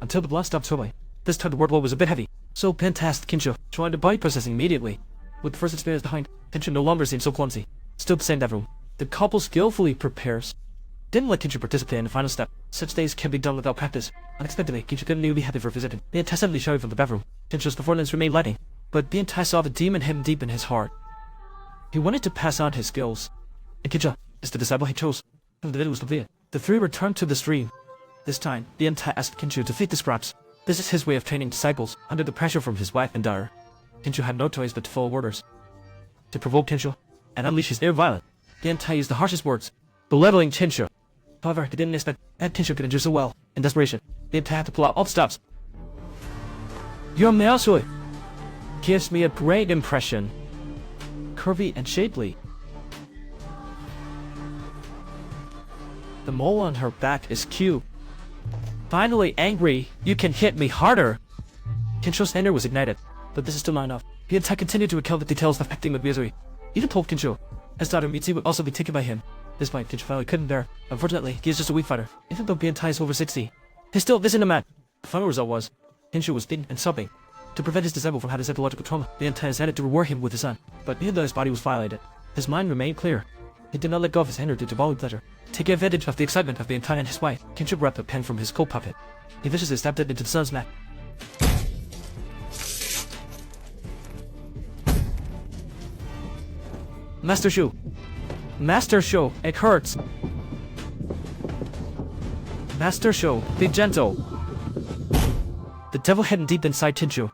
until the blood stopped swelling. This time the wordflow was a bit heavy, so Ben tasked Kincho, trying to bite processing immediately. With the first experience behind, Kincho no longer seemed so clumsy. Still same everyone. The couple skillfully prepares. Didn't let Kincho participate in the final step. Such days can be done without practice. Unexpectedly, Kincho couldn't even be happy for visiting. They had tacitly shouted from the bathroom. Kincho's performance remained lighting, but being Tai saw the demon hidden deep in his heart. He wanted to pass on his skills. And Kincho is the disciple he chose. And the video was completed. The three returned to the stream. This time, the Tai asked Kincho to feed the scraps. This is his way of training disciples under the pressure from his wife and daughter. Kincho had no choice but to follow orders. To provoke Kincho and unleash his inner violence, the Tai used the harshest words, belittling Kincho. However, they didn't expect that Kincho could endure so well. In desperation, the had to pull out all the stops. Your mouse gives me a great impression. Curvy and shapely. The mole on her back is cute. Finally angry, you can hit me harder. Kincho's anger was ignited, but this is still not enough. The attack continued to recount the details of acting with misery. Even told Kincho his daughter Mitzi would also be taken by him. This point, Kincho finally couldn't bear. Unfortunately, he is just a weak fighter. Even though Tai is over 60, he still isn't a man. The final result was, Kincho was beaten and sobbing. To prevent his disciple from having psychological trauma, the Tai decided to reward him with his son. But even though his body was violated, his mind remained clear. He did not let go of his anger due to bodily pleasure. Taking advantage of the excitement of the Tai and his wife, Kincho grabbed a pen from his coat pocket. He viciously stabbed it into the son's neck. Master Shu. Master Shu, it hurts. Master Shu, be gentle. The devil hidden deep inside Kincho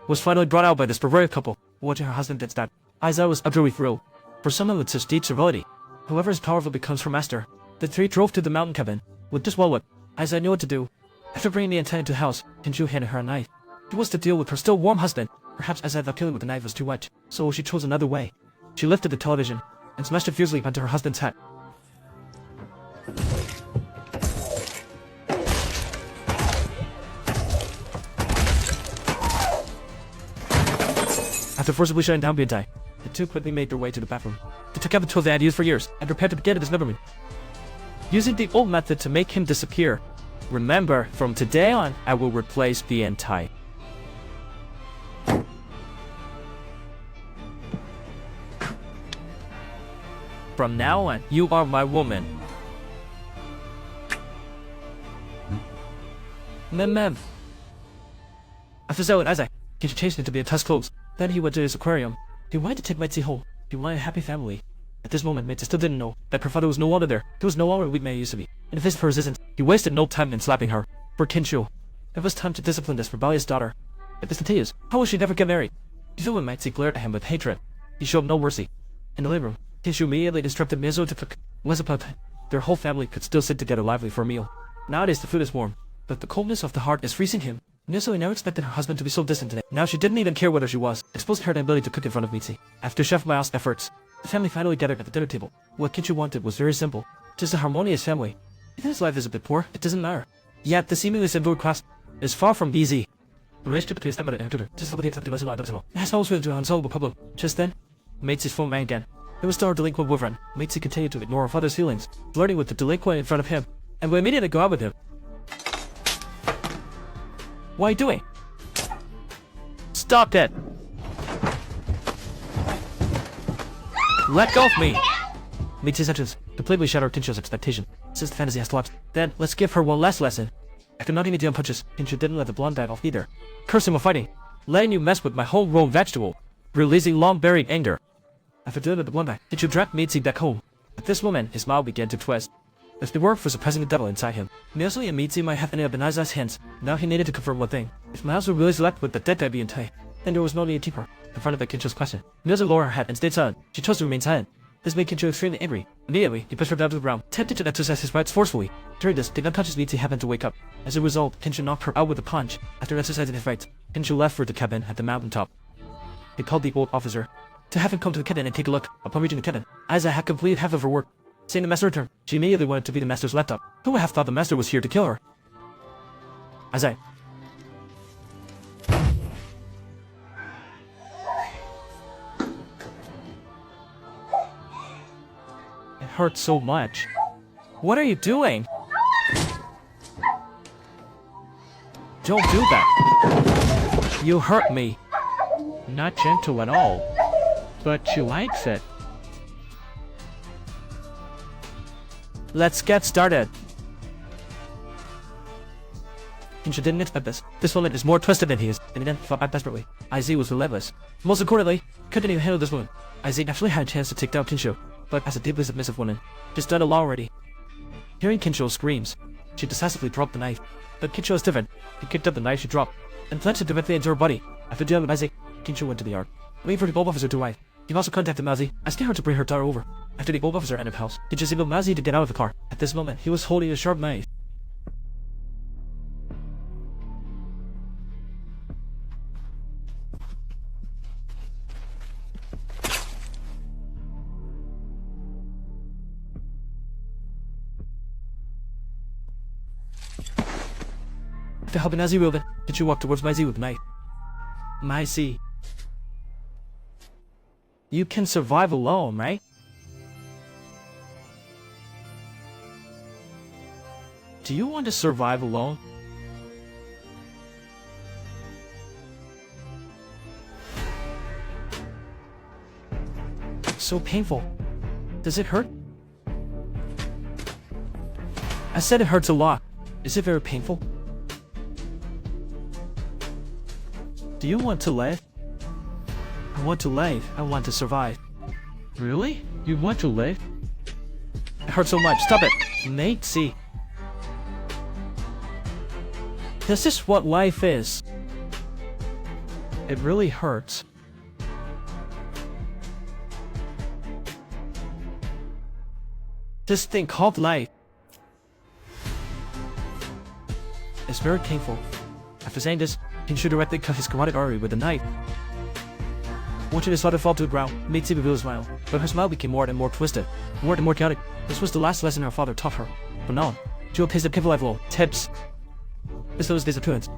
was finally brought out by this perverted couple. Watching her husband did that, Aiza was utterly thrilled. For someone with such deep civility, whoever is powerful becomes her master. The three drove to the mountain cabin. With just one look, Aiza knew what to do. After bringing the antenna to the house, Kincho handed her a knife. She was to deal with her still warm husband. Perhaps Aiza thought killing with the knife was too much, so she chose another way. She lifted the television and smashed it fiercely onto her husband's head. After forcibly shutting down Tai, the two quickly made their way to the bathroom. They took out the tool they had used for years and prepared to begin at his memory. Using the old method to make him disappear. Remember, from today on, I will replace Tai. From now on, you are my woman. Mem. After Zoe and Isaac, Kincho changed into Tai's clothes. Then he went to his aquarium. He wanted to take Mitzi home. He wanted a happy family. At this moment, Mitzi still didn't know that her father was no longer there. He was no longer a weak man he used to be. In the face of her resistance, he wasted no time in slapping her. For Kincho, it was time to discipline this rebellious daughter. If this continues, how will she never get married? Even when Mitzi glared at him with hatred, he showed no mercy. In the living room, Kincho immediately instructed Mizo to cook. Once upon a time, their whole family could still sit together lively for a meal. Nowadays, the food is warm, but the coldness of the heart is freezing him. Mizo never expected her husband to be so distant today. Now she didn't even care whether she was, exposing her inability to cook in front of Mitzi. After Chef Mao's efforts, the family finally gathered at the dinner table. What Kincho wanted was very simple, just a harmonious family. Even his life is a bit poor, it doesn't matter. Yet the seemingly simple request is far from easy. The relationship between stepmother and tutor just has always been an unsolvable problem. Just then, Mitzi's phone rang again. It was still her delinquent boyfriend. Mitzi continued to ignore her father's feelings, flirting with the delinquent in front of him, and would immediately go out with him. What are you doing? Stop that! Let go of me! Mitzi's sentence completely shattered Kincho's expectation. Since the fantasy has collapsed, then let's give her one last lesson. After not even dealing punches, Kincho didn't let the blonde die off either. Cursing while fighting, letting you mess with my homegrown vegetable, releasing long-buried anger. After dealing with the blonde die, Kincho dragged Mitzi back home. At this moment, his mouth began to twist. If they were for suppressing the devil inside him, Mizo and Mitzi might have ended up in Aiza's hands. Now he needed to confirm one thing. If Miles were really left with the dead baby in Tai, then there was no need to keep her. Confronted by Kincho's question, Mizo lowered her head and stayed silent. She chose to remain silent. This made Kincho extremely angry. Immediately, he pushed her down to the ground, tempted to exercise his rights forcefully. During this, the unconscious Mitzi happened to wake up. As a result, Kincho knocked her out with a punch. After exercising his rights, Kincho left for the cabin at the mountaintop. He called the old officer to have him come to the cabin and take a look. Upon reaching the cabin, Aiza had completed half of her work. Seeing the master return, she immediately wanted to be the master's laptop. Who would have thought the master was here to kill her? Aiza. It hurts so much. What are you doing? Don't do that. You hurt me. Not gentle at all. But she likes it. Let's get started. Kinshasa didn't expect this. This woman is more twisted than he is, and he then fought back desperately. IZ was relentless. Most accordingly, couldn't even handle this woman. IZ actually had a chance to take down Kinsho, but as a deeply submissive woman, she's done it already. Hearing Kinsho's screams, she decisively dropped the knife. But Kinsho is different. He kicked up the knife she dropped, and plunged it directly into her body. After dealing with Isaac, Kinsho went to the yard, waiting for the bulb officer to arrive. He also contacted Mazi, asking her to bring her daughter over. After the bulb officer entered the house, he just enabled Mazi to get out of the car. At this moment, he was holding a sharp knife. After helping Mazi move it, Kinsho walked towards Mazi with a knife. Mazi, you can survive alone, right? Do you want to survive alone? So painful. Does it hurt? I said it hurts a lot. Is it very painful? Do you want to live? I want to live. I want to survive. Really? You want to live? It hurts so much. Stop it. Mate, see. This is what life is. It really hurts. This thing called life is very painful. After saying this, Kinsho directly cut his carotid artery with a knife. Watching his father fall to the ground made Sibi a smile, but her smile became more and more twisted, more and more chaotic. This was the last lesson her father taught her. From now on, she will taste the pivotal tips. This was disappearance.